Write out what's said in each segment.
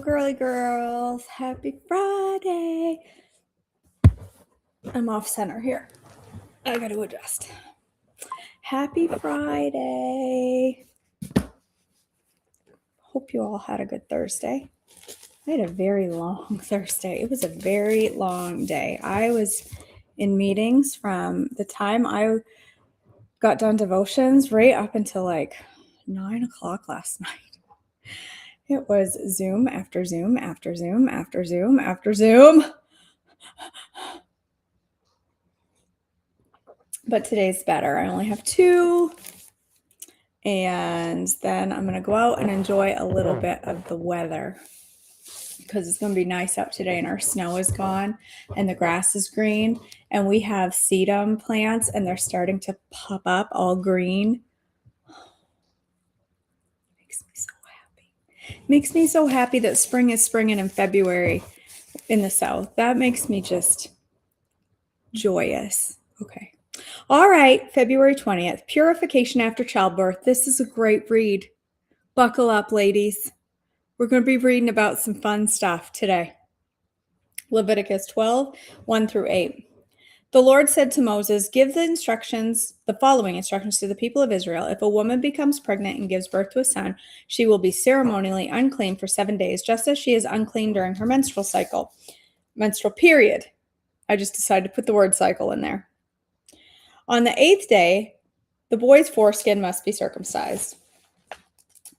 girly girls. Happy Friday. I'm off center here. I got to adjust. Happy Friday. Hope you all had a good Thursday. I had a very long Thursday. It was a very long day. I was in meetings from the time I got done devotions right up until like 9 o'clock last night. It was Zoom after Zoom after Zoom after Zoom after Zoom. But today's better. I only have 2. And then I'm going to go out and enjoy a little bit of the weather because it's going to be nice out today and our snow is gone and the grass is green. And we have sedum plants and they're starting to pop up all green. Makes me so happy. Makes me so happy that spring is springing in February in the South. That makes me just joyous. Okay. All right, February 20th, Purification After Childbirth. This is a great read. Buckle up, ladies. We're going to be reading about some fun stuff today. Leviticus 12, 1 through 8. The Lord said to Moses, give the following instructions to the people of Israel. If a woman becomes pregnant and gives birth to a son, she will be ceremonially unclean for 7 days, just as she is unclean during her menstrual period. I just decided to put the word cycle in there. On the 8th day, the boy's foreskin must be circumcised.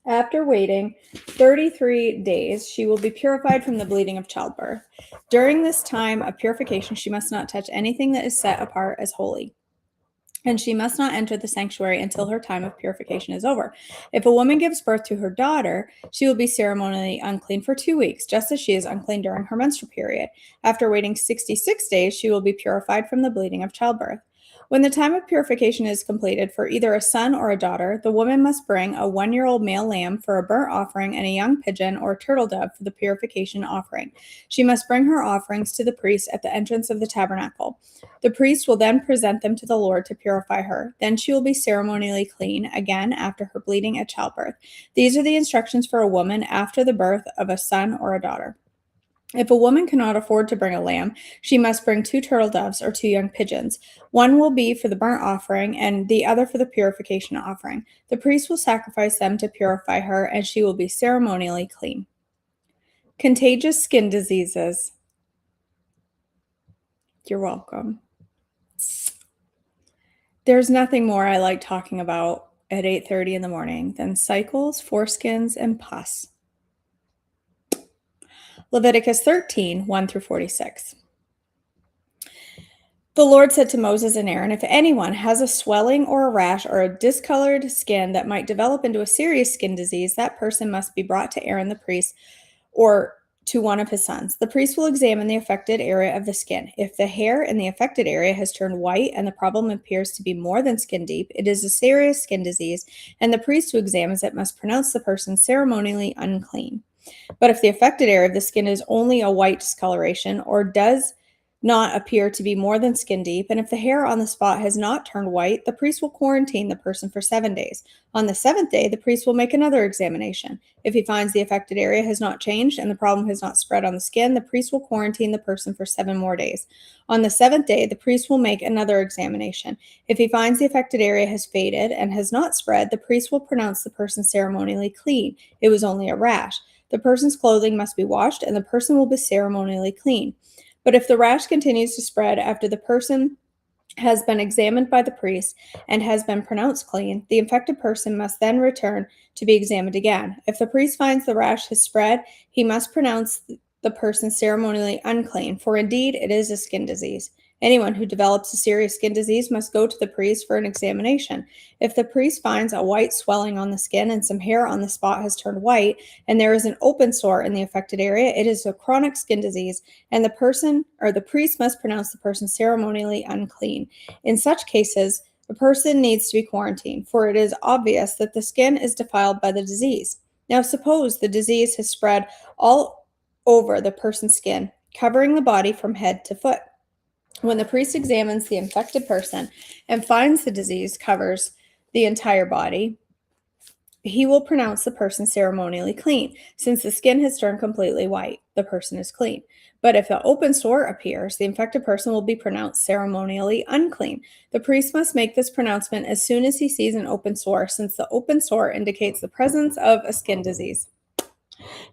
After waiting 33 days, she will be purified from the bleeding of childbirth. During this time of purification, she must not touch anything that is set apart as holy. And she must not enter the sanctuary until her time of purification is over. If a woman gives birth to her daughter, she will be ceremonially unclean for 2 weeks, just as she is unclean during her menstrual period. After waiting 66 days, she will be purified from the bleeding of childbirth. When the time of purification is completed for either a son or a daughter, the woman must bring a 1-year-old male lamb for a burnt offering and a young pigeon or turtle dove for the purification offering. She must bring her offerings to the priest at the entrance of the tabernacle. The priest will then present them to the Lord to purify her. Then she will be ceremonially clean again after her bleeding at childbirth. These are the instructions for a woman after the birth of a son or a daughter. If a woman cannot afford to bring a lamb, she must bring 2 turtle doves or 2 young pigeons. One will be for the burnt offering and the other for the purification offering. The priest will sacrifice them to purify her, and she will be ceremonially clean. Contagious skin diseases. You're welcome. There's nothing more I like talking about at 8:30 in the morning than cycles, foreskins, and pus. Leviticus 13, 1 through 46. The Lord said to Moses and Aaron, if anyone has a swelling or a rash or a discolored skin that might develop into a serious skin disease, that person must be brought to Aaron the priest or to one of his sons. The priest will examine the affected area of the skin. If the hair in the affected area has turned white and the problem appears to be more than skin deep, it is a serious skin disease, and the priest who examines it must pronounce the person ceremonially unclean. But if the affected area of the skin is only a white discoloration or does not appear to be more than skin deep, and if the hair on the spot has not turned white, the priest will quarantine the person for 7 days. On the 7th day, the priest will make another examination. If he finds the affected area has not changed and the problem has not spread on the skin, the priest will quarantine the person for 7 more days. On the 7th day, the priest will make another examination. If he finds the affected area has faded and has not spread, the priest will pronounce the person ceremonially clean. It was only a rash. The person's clothing must be washed, and the person will be ceremonially clean. But if the rash continues to spread after the person has been examined by the priest and has been pronounced clean, the infected person must then return to be examined again. If the priest finds the rash has spread, he must pronounce the person ceremonially unclean, for indeed it is a skin disease. Anyone who develops a serious skin disease must go to the priest for an examination. If the priest finds a white swelling on the skin and some hair on the spot has turned white, and there is an open sore in the affected area, it is a chronic skin disease, and the priest must pronounce the person ceremonially unclean. In such cases, the person needs to be quarantined, for it is obvious that the skin is defiled by the disease. Now suppose the disease has spread all over the person's skin, covering the body from head to foot. When the priest examines the infected person and finds the disease covers the entire body, he will pronounce the person ceremonially clean. Since the skin has turned completely white, the person is clean. But if an open sore appears, the infected person will be pronounced ceremonially unclean. The priest must make this pronouncement as soon as he sees an open sore, since the open sore indicates the presence of a skin disease.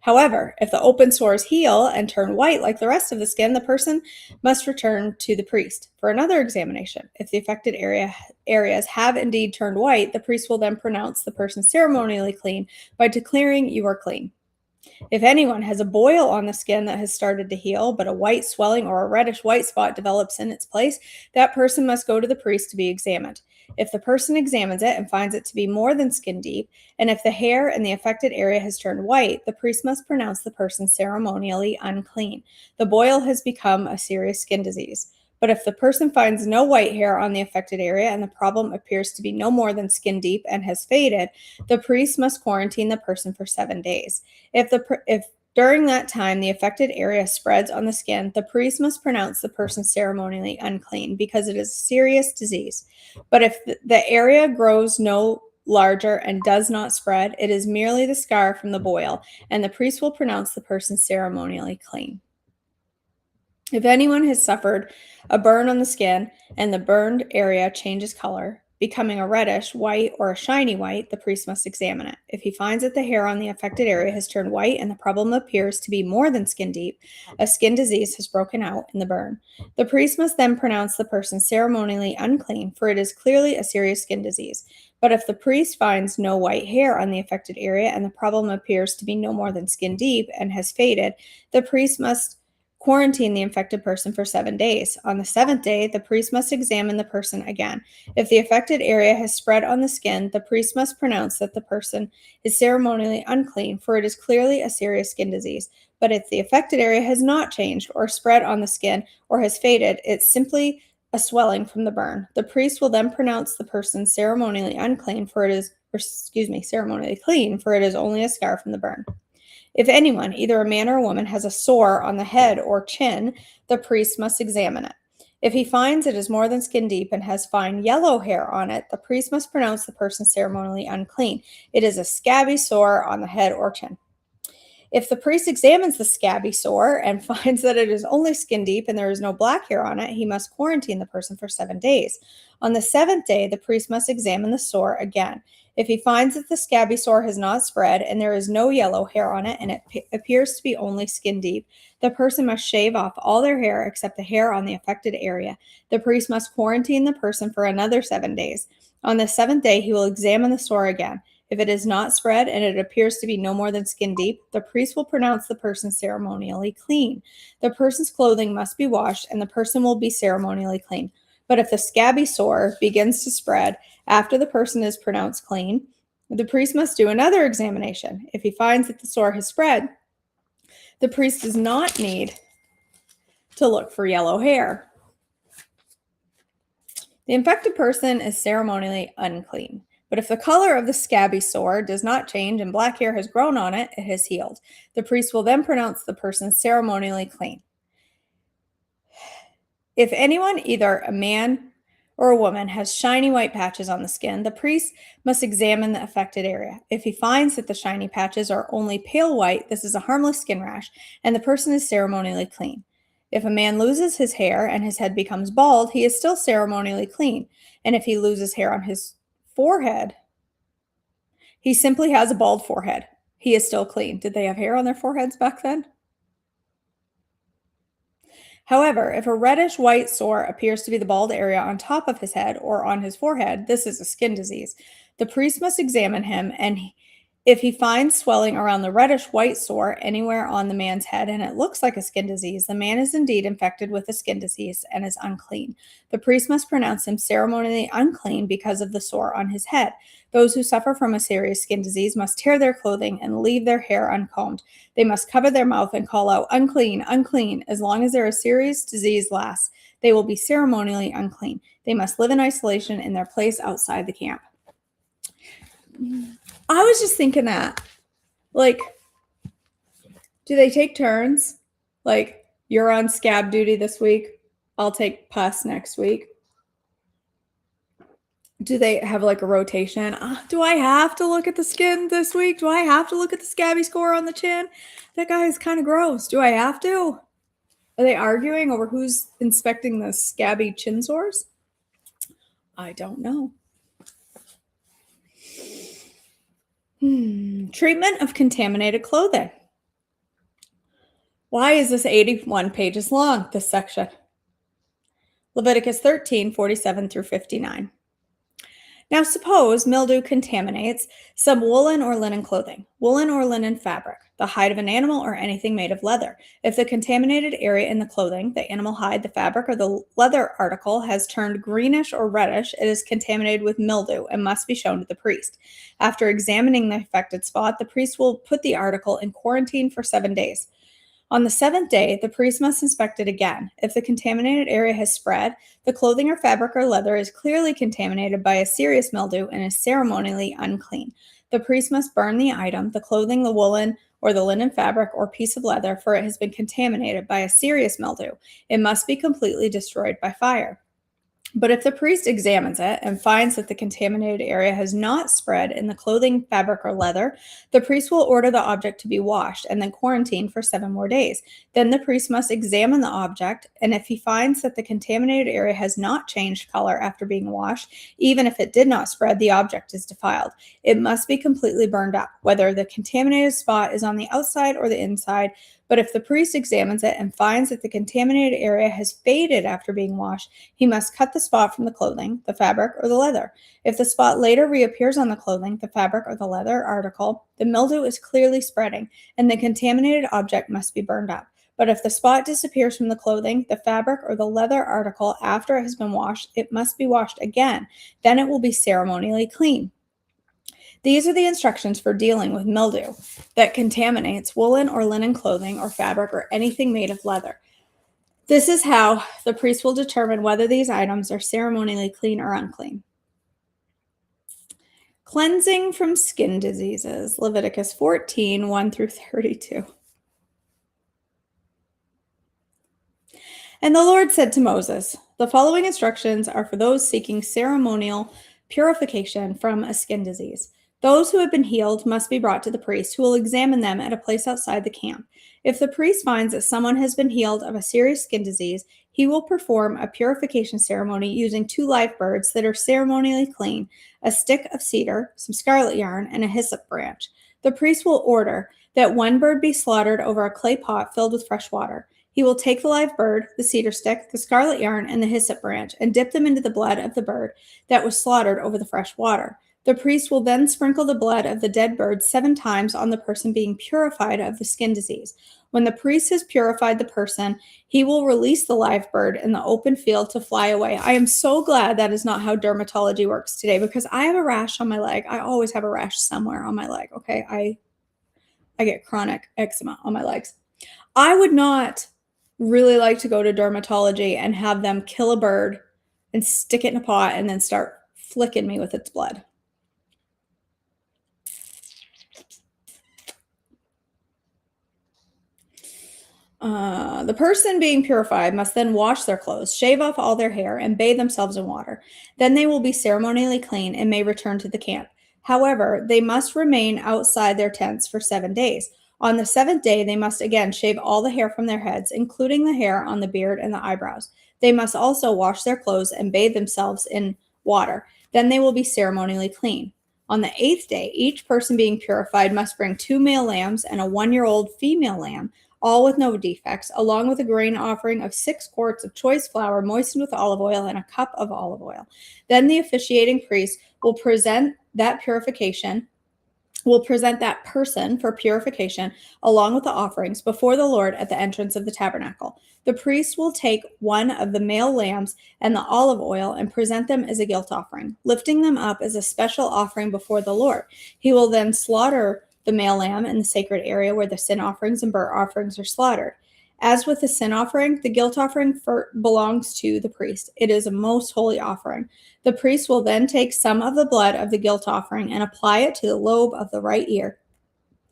However, if the open sores heal and turn white like the rest of the skin, the person must return to the priest for another examination. If the affected areas have indeed turned white, the priest will then pronounce the person ceremonially clean by declaring you are clean. If anyone has a boil on the skin that has started to heal, but a white swelling or a reddish white spot develops in its place, that person must go to the priest to be examined. If the person examines it and finds it to be more than skin deep, and if the hair in the affected area has turned white, the priest must pronounce the person ceremonially unclean. The boil has become a serious skin disease. But if the person finds no white hair on the affected area and the problem appears to be no more than skin deep and has faded, the priest must quarantine the person for 7 days. If during that time the affected area spreads on the skin, the priest must pronounce the person ceremonially unclean because it is a serious disease. But if the area grows no larger and does not spread, it is merely the scar from the boil, and the priest will pronounce the person ceremonially clean. If anyone has suffered a burn on the skin and the burned area changes color, becoming a reddish, white, or a shiny white, the priest must examine it. If he finds that the hair on the affected area has turned white and the problem appears to be more than skin deep, a skin disease has broken out in the burn. The priest must then pronounce the person ceremonially unclean, for it is clearly a serious skin disease. But if the priest finds no white hair on the affected area and the problem appears to be no more than skin deep and has faded, the priest must quarantine the infected person for 7 days. On the 7th day, the priest must examine the person again. If the affected area has spread on the skin, the priest must pronounce that the person is ceremonially unclean, for it is clearly a serious skin disease. But if the affected area has not changed or spread on the skin or has faded, it's simply a swelling from the burn. The priest will then pronounce the person ceremonially unclean, ceremonially clean, for it is only a scar from the burn. If anyone, either a man or a woman, has a sore on the head or chin, the priest must examine it. If he finds it is more than skin deep and has fine yellow hair on it, the priest must pronounce the person ceremonially unclean. It is a scabby sore on the head or chin. If the priest examines the scabby sore and finds that it is only skin deep and there is no black hair on it, he must quarantine the person for 7 days. On the 7th day, the priest must examine the sore again. If he finds that the scabby sore has not spread and there is no yellow hair on it and it appears to be only skin deep, the person must shave off all their hair except the hair on the affected area. The priest must quarantine the person for another 7 days. On the 7th day, he will examine the sore again. If it is not spread and it appears to be no more than skin deep, the priest will pronounce the person ceremonially clean. The person's clothing must be washed and the person will be ceremonially clean. But if the scabby sore begins to spread after the person is pronounced clean, the priest must do another examination. If he finds that the sore has spread, the priest does not need to look for yellow hair. The infected person is ceremonially unclean. But if the color of the scabby sore does not change and black hair has grown on it, it has healed. The priest will then pronounce the person ceremonially clean. If anyone, either a man or a woman, has shiny white patches on the skin, the priest must examine the affected area. If he finds that the shiny patches are only pale white, this is a harmless skin rash, and the person is ceremonially clean. If a man loses his hair and his head becomes bald, he is still ceremonially clean. And if he loses hair on his forehead, he simply has a bald forehead. He is still clean. Did they have hair on their foreheads back then? However, if a reddish white sore appears to be the bald area on top of his head or on his forehead, this is a skin disease. The priest must examine him, and if he finds swelling around the reddish white sore anywhere on the man's head and it looks like a skin disease, the man is indeed infected with a skin disease and is unclean. The priest must pronounce him ceremonially unclean because of the sore on his head. Those who suffer from a serious skin disease must tear their clothing and leave their hair uncombed. They must cover their mouth and call out, "Unclean, unclean." As long as their serious disease lasts, they will be ceremonially unclean. They must live in isolation in their place outside the camp. I was just thinking that, like, do they take turns? Like, you're on scab duty this week, I'll take pus next week. Do they have like a rotation? Do I have to look at the skin this week? Do I have to look at the scabby score on the chin? That guy is kind of gross. Do I have to? Are they arguing over who's inspecting the scabby chin sores? I don't know. Treatment of contaminated clothing. Why is this 81 pages long, this section? Leviticus 13:47 through 59. Now suppose mildew contaminates some woolen or linen clothing, woolen or linen fabric, the hide of an animal, or anything made of leather. If the contaminated area in the clothing, the animal hide, the fabric, or the leather article has turned greenish or reddish, it is contaminated with mildew and must be shown to the priest. After examining the affected spot, the priest will put the article in quarantine for 7 days. On the seventh day, the priest must inspect it again. If the contaminated area has spread, the clothing or fabric or leather is clearly contaminated by a serious mildew and is ceremonially unclean. The priest must burn the item, the clothing, the woolen, or the linen fabric or piece of leather, for it has been contaminated by a serious mildew. It must be completely destroyed by fire. But if the priest examines it and finds that the contaminated area has not spread in the clothing, fabric, or leather, the priest will order the object to be washed and then quarantined for 7 more days. Then the priest must examine the object, and if he finds that the contaminated area has not changed color after being washed, even if it did not spread, the object is defiled. It must be completely burned up, whether the contaminated spot is on the outside or the inside. But if the priest examines it and finds that the contaminated area has faded after being washed, he must cut the spot from the clothing, the fabric, or the leather. If the spot later reappears on the clothing, the fabric, or the leather article, the mildew is clearly spreading, and the contaminated object must be burned up. But if the spot disappears from the clothing, the fabric, or the leather article after it has been washed, it must be washed again. Then it will be ceremonially clean. These are the instructions for dealing with mildew that contaminates woolen or linen clothing or fabric or anything made of leather. This is how the priest will determine whether these items are ceremonially clean or unclean. Cleansing from skin diseases, Leviticus 14:1 through 32. And the Lord said to Moses, the following instructions are for those seeking ceremonial purification from a skin disease. Those who have been healed must be brought to the priest, who will examine them at a place outside the camp. If the priest finds that someone has been healed of a serious skin disease, he will perform a purification ceremony using 2 live birds that are ceremonially clean, a stick of cedar, some scarlet yarn, and a hyssop branch. The priest will order that 1 bird be slaughtered over a clay pot filled with fresh water. He will take the live bird, the cedar stick, the scarlet yarn, and the hyssop branch, and dip them into the blood of the bird that was slaughtered over the fresh water. The priest will then sprinkle the blood of the dead bird 7 times on the person being purified of the skin disease. When the priest has purified the person, he will release the live bird in the open field to fly away. I am so glad that is not how dermatology works today, because I have a rash on my leg. I always have a rash somewhere on my leg, okay? I get chronic eczema on my legs. I would not really like to go to dermatology and have them kill a bird and stick it in a pot and then start flicking me with its blood. The person being purified must then wash their clothes, shave off all their hair, and bathe themselves in water. Then they will be ceremonially clean and may return to the camp. However, they must remain outside their tents for 7 days. On the 7th day, they must again shave all the hair from their heads, including the hair on the beard and the eyebrows. They must also wash their clothes and bathe themselves in water. Then they will be ceremonially clean. On the 8th day, each person being purified must bring 2 male lambs and a 1-year-old female lamb, all with no defects, along with a grain offering of 6 quarts of choice flour moistened with olive oil and a cup of olive oil. Then the officiating priest will present that person for purification along with the offerings before the Lord at the entrance of the tabernacle. The priest will take 1 of the male lambs and the olive oil and present them as a guilt offering, lifting them up as a special offering before the Lord. He will then slaughter the male lamb in the sacred area where the sin offerings and burnt offerings are slaughtered. As with the sin offering, the guilt offering belongs to the priest. It is a most holy offering. The priest will then take some of the blood of the guilt offering and apply it to the lobe of the right ear,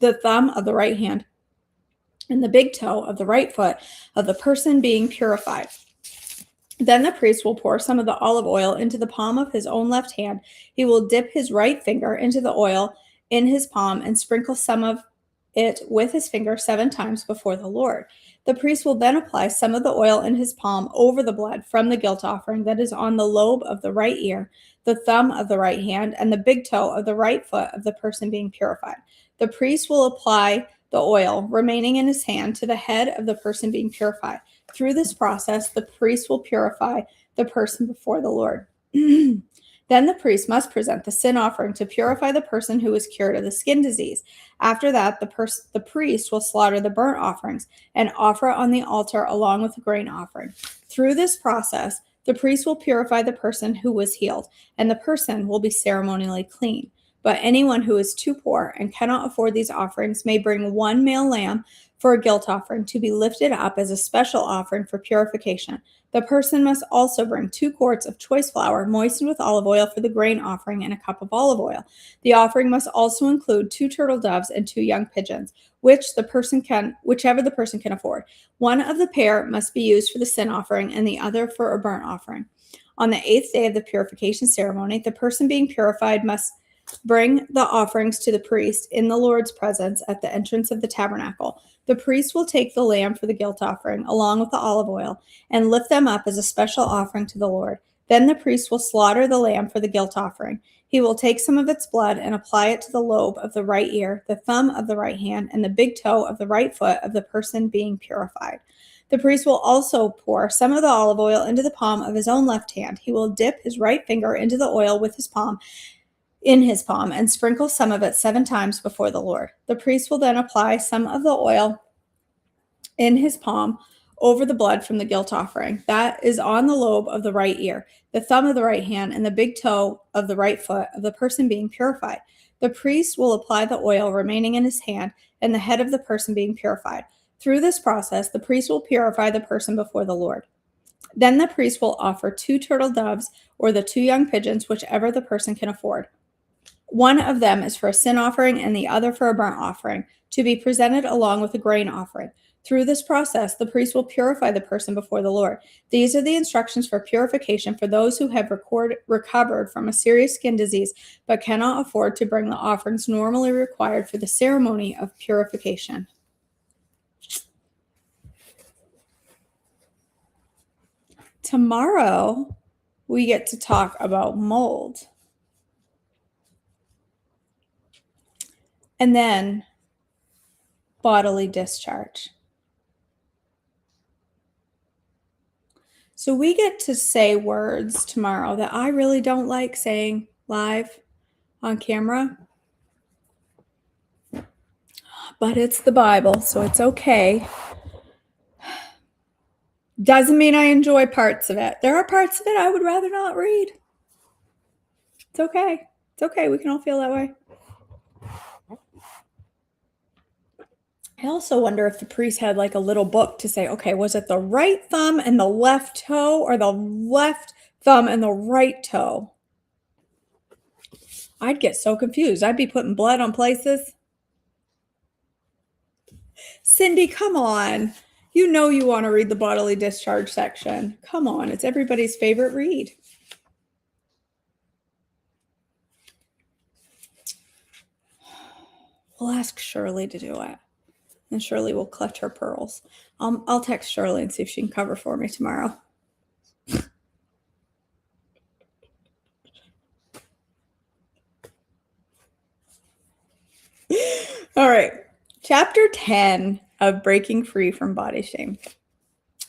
the thumb of the right hand, and the big toe of the right foot of the person being purified. Then the priest will pour some of the olive oil into the palm of his own left hand. He will dip his right finger into the oil in his palm and sprinkle some of it with his finger 7 times before the Lord. The priest will then apply some of the oil in his palm over the blood from the guilt offering that is on the lobe of the right ear, the thumb of the right hand, and the big toe of the right foot of the person being purified. The priest will apply the oil remaining in his hand to the head of the person being purified. Through this process, the priest will purify the person before the Lord. Then the priest must present the sin offering to purify the person who is cured of the skin disease. After that, the priest will slaughter the burnt offerings and offer it on the altar along with the grain offering. Through this process, the priest will purify the person who was healed, and the person will be ceremonially clean. But anyone who is too poor and cannot afford these offerings may bring one male lamb for a guilt offering to be lifted up as a special offering for purification. The person must also bring 2 quarts of choice flour moistened with olive oil for the grain offering and a cup of olive oil. The offering must also include 2 turtle doves and 2 young pigeons, whichever the person can afford. One of the pair must be used for the sin offering and the other for a burnt offering. On the 8th day of the purification ceremony, the person being purified must bring the offerings to the priest in the Lord's presence at the entrance of the tabernacle. The priest will take the lamb for the guilt offering, along with the olive oil, and lift them up as a special offering to the Lord. Then the priest will slaughter the lamb for the guilt offering. He will take some of its blood and apply it to the lobe of the right ear, the thumb of the right hand, and the big toe of the right foot of the person being purified. The priest will also pour some of the olive oil into the palm of his own left hand. He will dip his right finger into the oil with his palm and sprinkle some of it 7 times before the Lord. The priest will then apply some of the oil in his palm over the blood from the guilt offering that is on the lobe of the right ear, the thumb of the right hand, and the big toe of the right foot of the person being purified. The priest will apply the oil remaining in his hand and the head of the person being purified. Through this process, the priest will purify the person before the Lord. Then the priest will offer 2 turtle doves or the 2 young pigeons, whichever the person can afford. One of them is for a sin offering and the other for a burnt offering, to be presented along with a grain offering. Through this process, the priest will purify the person before the Lord. These are the instructions for purification for those who have recovered from a serious skin disease but cannot afford to bring the offerings normally required for the ceremony of purification. Tomorrow, we get to talk about mold. And then bodily discharge. So we get to say words tomorrow that I really don't like saying live on camera. But it's the Bible, so it's okay. Doesn't mean I enjoy parts of it. There are parts of it I would rather not read. It's okay. It's okay. We can all feel that way. I also wonder if the priest had like a little book to say, okay, was it the right thumb and the left toe or the left thumb and the right toe? I'd get so confused. I'd be putting blood on places. Cindy, come on. You know you want to read the bodily discharge section. Come on. It's everybody's favorite read. We'll ask Shirley to do it. And Shirley will clutch her pearls. I'll text Shirley and see if she can cover for me tomorrow. All right. Chapter 10 of Breaking Free from Body Shame.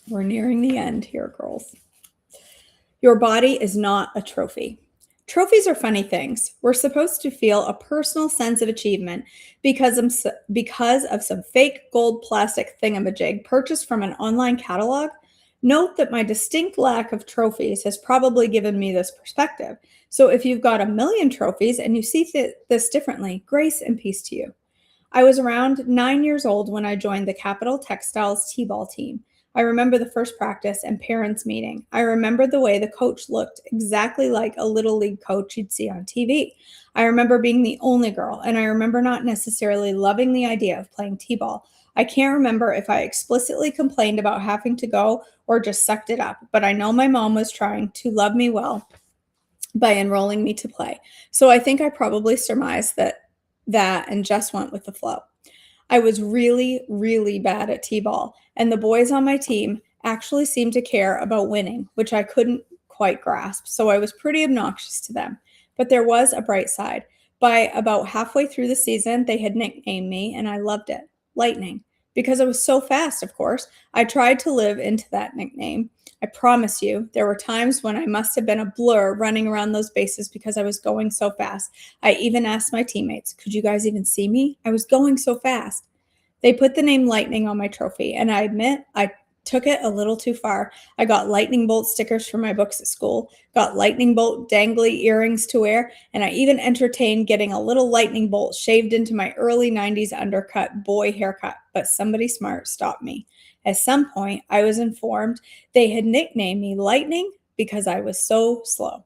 We're nearing the end here, girls. Your body is not a trophy. Trophies are funny things. We're supposed to feel a personal sense of achievement because of some fake gold plastic thingamajig purchased from an online catalog. Note that my distinct lack of trophies has probably given me this perspective. So if you've got 1,000,000 trophies and you see this differently, grace and peace to you. I was around 9 years old when I joined the Capital Textiles T-ball team. I remember the first practice and parents' meeting. I remember the way the coach looked exactly like a little league coach you'd see on TV. I remember being the only girl, and I remember not necessarily loving the idea of playing T-ball. I can't remember if I explicitly complained about having to go or just sucked it up, but I know my mom was trying to love me well by enrolling me to play. So I think I probably surmised that and just went with the flow. I was really, really bad at T-ball, and the boys on my team actually seemed to care about winning, which I couldn't quite grasp. So I was pretty obnoxious to them. But there was a bright side. By about halfway through the season, they had nicknamed me, and I loved it. Lightning. Because I was so fast, of course. I tried to live into that nickname. I promise you, there were times when I must have been a blur running around those bases because I was going so fast. I even asked my teammates, could you guys even see me? I was going so fast. They put the name Lightning on my trophy, and I admit I took it a little too far. I got lightning bolt stickers for my books at school, got lightning bolt dangly earrings to wear, and I even entertained getting a little lightning bolt shaved into my early 90s undercut boy haircut, but somebody smart stopped me. At some point, I was informed they had nicknamed me Lightning because I was so slow.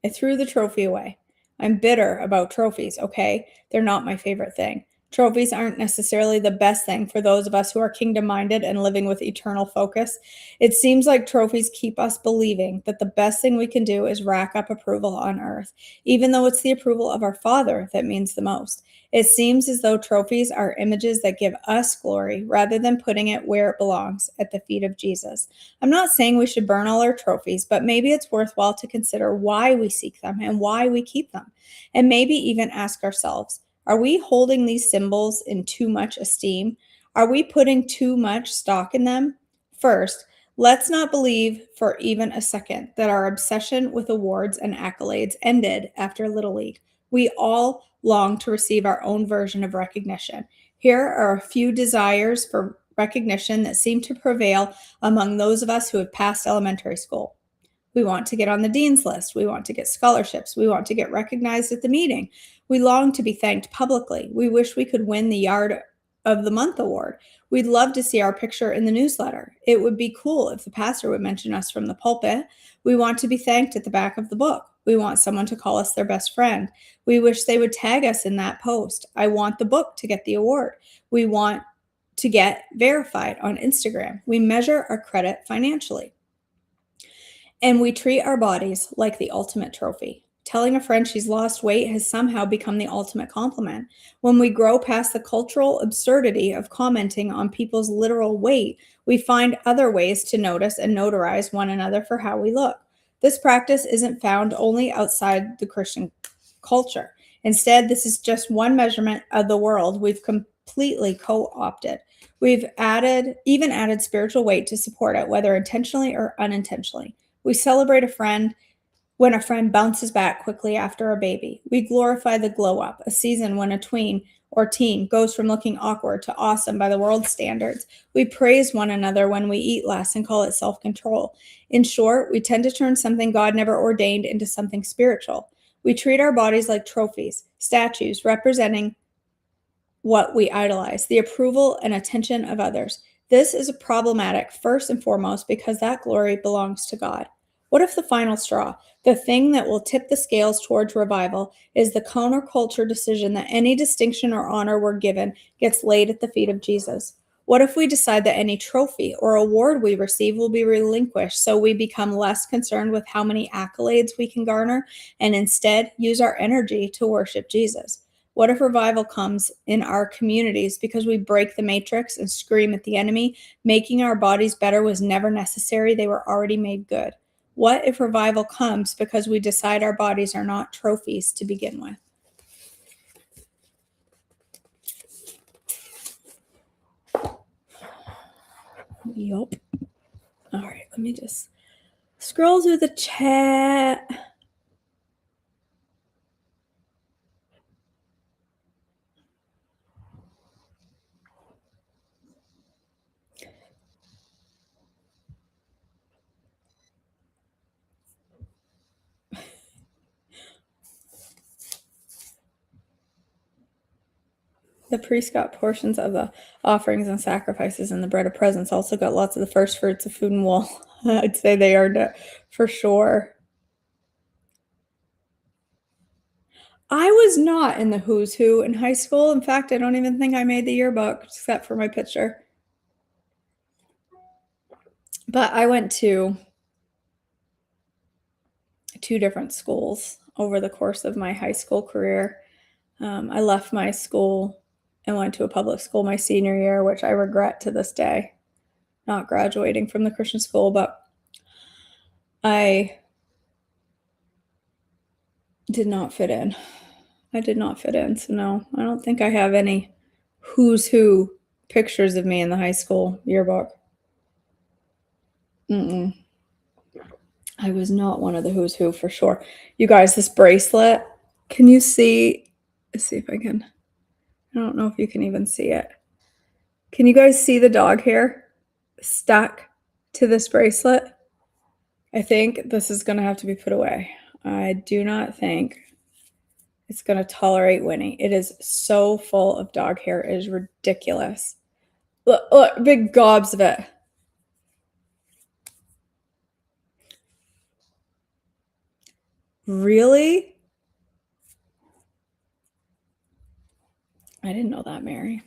I threw the trophy away. I'm bitter about trophies, okay? They're not my favorite thing. Trophies aren't necessarily the best thing for those of us who are kingdom minded and living with eternal focus. It seems like trophies keep us believing that the best thing we can do is rack up approval on earth, even though it's the approval of our Father that means the most. It seems as though trophies are images that give us glory rather than putting it where it belongs, at the feet of Jesus. I'm not saying we should burn all our trophies, but maybe it's worthwhile to consider why we seek them and why we keep them. And maybe even ask ourselves, are we holding these symbols in too much esteem? Are we putting too much stock in them? First, let's not believe for even a second that our obsession with awards and accolades ended after Little League. We all long to receive our own version of recognition. Here are a few desires for recognition that seem to prevail among those of us who have passed elementary school. We want to get on the dean's list. We want to get scholarships. We want to get recognized at the meeting. We long to be thanked publicly. We wish we could win the Yard of the Month award. We'd love to see our picture in the newsletter. It would be cool if the pastor would mention us from the pulpit. We want to be thanked at the back of the book. We want someone to call us their best friend. We wish they would tag us in that post. I want the book to get the award. We want to get verified on Instagram. We measure our credit financially. And we treat our bodies like the ultimate trophy. Telling a friend she's lost weight has somehow become the ultimate compliment. When we grow past the cultural absurdity of commenting on people's literal weight, we find other ways to notice and notarize one another for how we look. This practice isn't found only outside the Christian culture. Instead, this is just one measurement of the world we've completely co-opted. We've even added spiritual weight to support it, whether intentionally or unintentionally. We celebrate a friend when a friend bounces back quickly after a baby. We glorify the glow up, a season when a tween or teen goes from looking awkward to awesome by the world's standards. We praise one another when we eat less and call it self control. In short, we tend to turn something God never ordained into something spiritual. We treat our bodies like trophies, statues representing what we idolize, the approval and attention of others. This is problematic first and foremost because that glory belongs to God. What if the final straw, the thing that will tip the scales towards revival, is the counterculture decision that any distinction or honor we're given gets laid at the feet of Jesus? What if we decide that any trophy or award we receive will be relinquished so we become less concerned with how many accolades we can garner and instead use our energy to worship Jesus? What if revival comes in our communities because we break the matrix and scream at the enemy, making our bodies better was never necessary, they were already made good? What if revival comes because we decide our bodies are not trophies to begin with? Yup. All right, let me just scroll through the chat. The priest got portions of the offerings and sacrifices, and the bread of presence also got lots of the first fruits of food and wool. I'd say they earned it for sure. I was not in the who's who in high school. In fact, I don't even think I made the yearbook except for my picture. But I went to 2 different schools over the course of my high school career. I left my school and went to a public school my senior year, which I regret to this day, not graduating from the Christian school, but I did not fit in. I did not fit in. So, no, I don't think I have any who's who pictures of me in the high school yearbook. Mm-mm. I was not one of the who's who for sure. You guys, this bracelet, can you see? Let's see if I can. I don't know if you can even see it. Can you guys see the dog hair stuck to this bracelet? I think this is going to have to be put away. I do not think it's going to tolerate Winnie. It is so full of dog hair. It is ridiculous. Look, big gobs of it. Really? I didn't know that, Mary.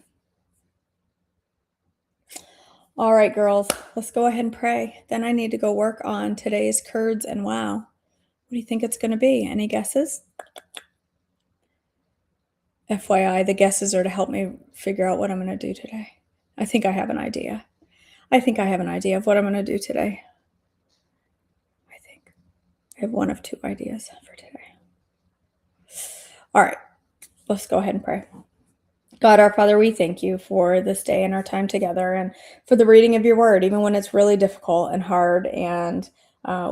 All right, girls, let's go ahead and pray. Then I need to go work on today's curds and wow. What do you think it's going to be? Any guesses? FYI, the guesses are to help me figure out what I'm going to do today. I think I have an idea. I think I have an idea of what I'm going to do today. I think I have one of 2 ideas for today. All right, let's go ahead and pray. God, our Father, we thank you for this day and our time together and for the reading of your word, even when it's really difficult and hard. And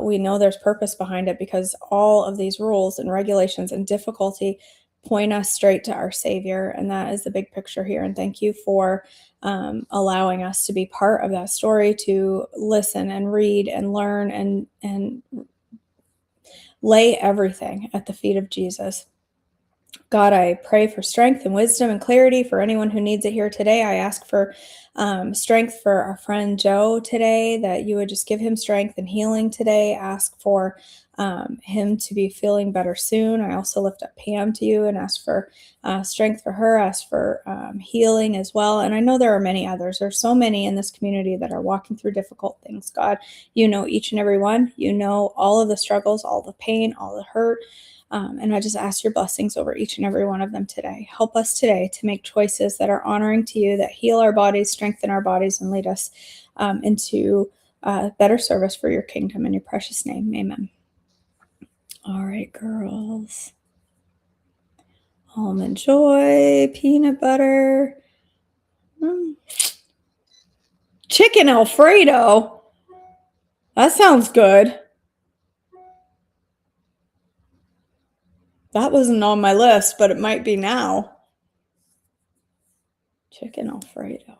we know there's purpose behind it because all of these rules and regulations and difficulty point us straight to our Savior. And that is the big picture here. And thank you for allowing us to be part of that story, to listen and read and learn and lay everything at the feet of Jesus. God, I pray for strength and wisdom and clarity for anyone who needs it here today. I ask for strength for our friend Joe today, that you would just give him strength and healing today. Ask for him to be feeling better soon. I also lift up Pam to you and ask for strength for her, ask for healing as well. And I know there are many others. There's so many in this community that are walking through difficult things. God, you know each and every one. You know all of the struggles, all the pain, all the hurt. And I just ask your blessings over each and every one of them today. Help us today to make choices that are honoring to you, that heal our bodies, strengthen our bodies, and lead us into better service for your kingdom. In your precious name, amen. All right, girls. Almond Joy, peanut butter. Chicken Alfredo. That sounds good. That wasn't on my list, but it might be now. Chicken Alfredo.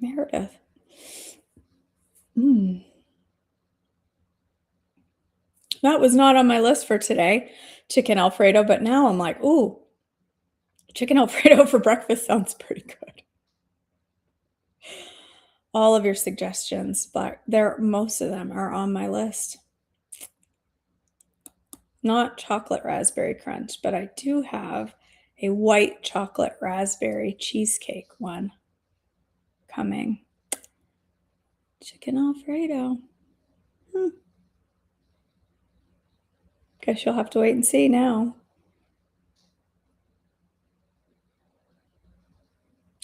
Meredith. That was not on my list for today, chicken Alfredo, but now I'm like, ooh, chicken Alfredo for breakfast sounds pretty good. All of your suggestions, but most of them are on my list. Not chocolate raspberry crunch, but I do have a white chocolate raspberry cheesecake one coming. Chicken Alfredo. Guess you'll have to wait and see now.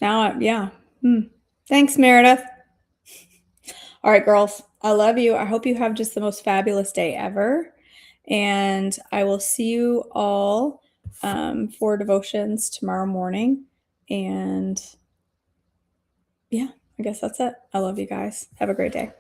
Yeah. Thanks, Meredith. All right, girls, I love you. I hope you have just the most fabulous day ever. And I will see you all for devotions tomorrow morning. And yeah, I guess that's it. I love you guys. Have a great day.